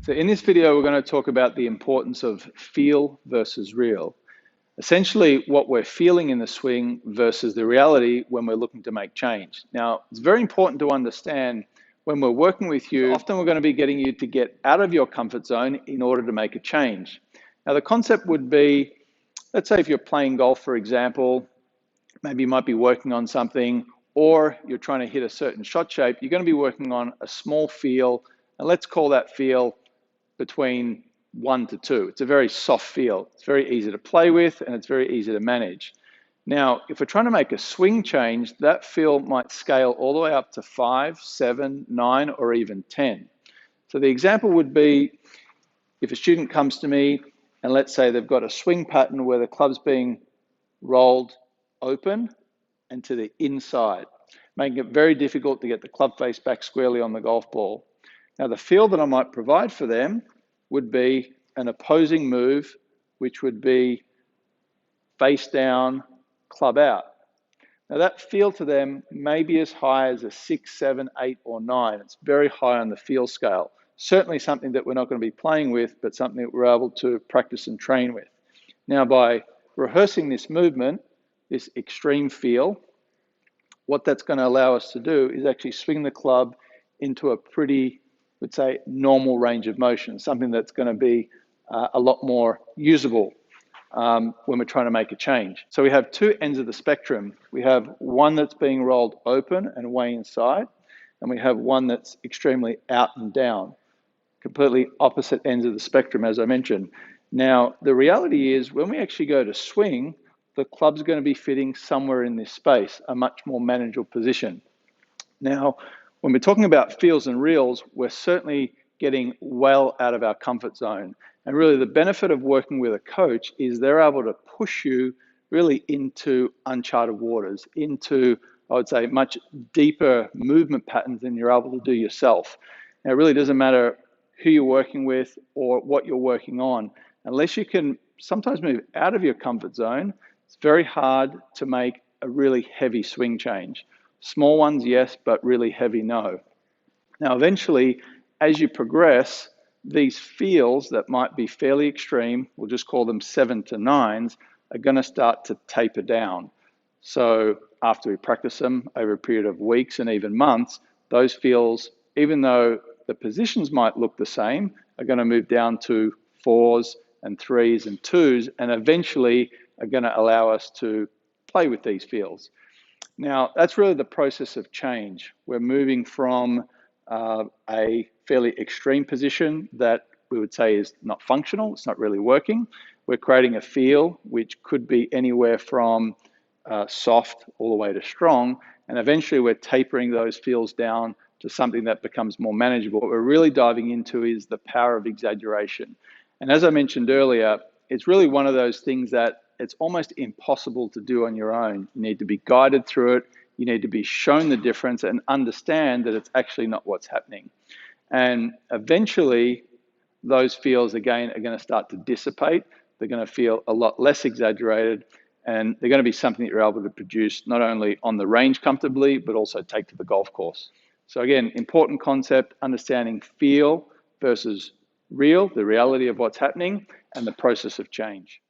So in this video, we're going to talk about the importance of feel versus real. Essentially, what we're feeling in the swing versus the reality when we're looking to make change. Now, it's very important to understand when we're working with you, often we're going to be getting you to get out of your comfort zone in order to make a change. Now, the concept would be, let's say if you're playing golf, for example, maybe you might be working on something, or you're trying to hit a certain shot shape, you're going to be working on a small feel, and let's call that feel between 1 to 2. It's a very soft feel. It's very easy to play with and it's very easy to manage. Now, if we're trying to make a swing change, that feel might scale all the way up to 5, 7, 9, or even 10. So the example would be if a student comes to me and let's say they've got a swing pattern where the club's being rolled open and to the inside, making it very difficult to get the club face back squarely on the golf ball. Now, the feel that I might provide for them would be an opposing move, which would be face down, club out. Now, that feel to them may be as high as a 6, 7, 8, or 9. It's very high on the feel scale. Certainly something that we're not going to be playing with, but something that we're able to practice and train with. Now, by rehearsing this movement, this extreme feel, what that's going to allow us to do is actually swing the club into a pretty, would say, normal range of motion, something that's going to be a lot more usable when we're trying to make a change. So we have two ends of the spectrum. We have one that's being rolled open and way inside, and we have one that's extremely out and down, completely opposite ends of the spectrum, as I mentioned. Now, the reality is when we actually go to swing, the club's going to be fitting somewhere in this space, a much more manageable position. Now, when we're talking about feels and reals, we're certainly getting well out of our comfort zone. And really the benefit of working with a coach is they're able to push you really into uncharted waters, into, I would say, much deeper movement patterns than you're able to do yourself. Now, it really doesn't matter who you're working with or what you're working on. Unless you can sometimes move out of your comfort zone, it's very hard to make a really heavy swing change. Small ones, yes, but really heavy, no. Now, eventually, as you progress, these feels that might be fairly extreme, we'll just call them 7 to 9s, are going to start to taper down. So after we practice them over a period of weeks and even months, those feels, even though the positions might look the same, are going to move down to 4s and 3s and 2s, and eventually are going to allow us to play with these feels. Now, that's really the process of change. We're moving from a fairly extreme position that we would say is not functional, it's not really working. We're creating a feel which could be anywhere from soft all the way to strong, and eventually we're tapering those feels down to something that becomes more manageable. What we're really diving into is the power of exaggeration. And as I mentioned earlier, it's really one of those things that it's almost impossible to do on your own. You need to be guided through it. You need to be shown the difference and understand that it's actually not what's happening. And eventually, those feels, again, are going to start to dissipate. They're going to feel a lot less exaggerated, and they're going to be something that you're able to produce not only on the range comfortably, but also take to the golf course. So again, important concept, understanding feel versus real, the reality of what's happening, and the process of change.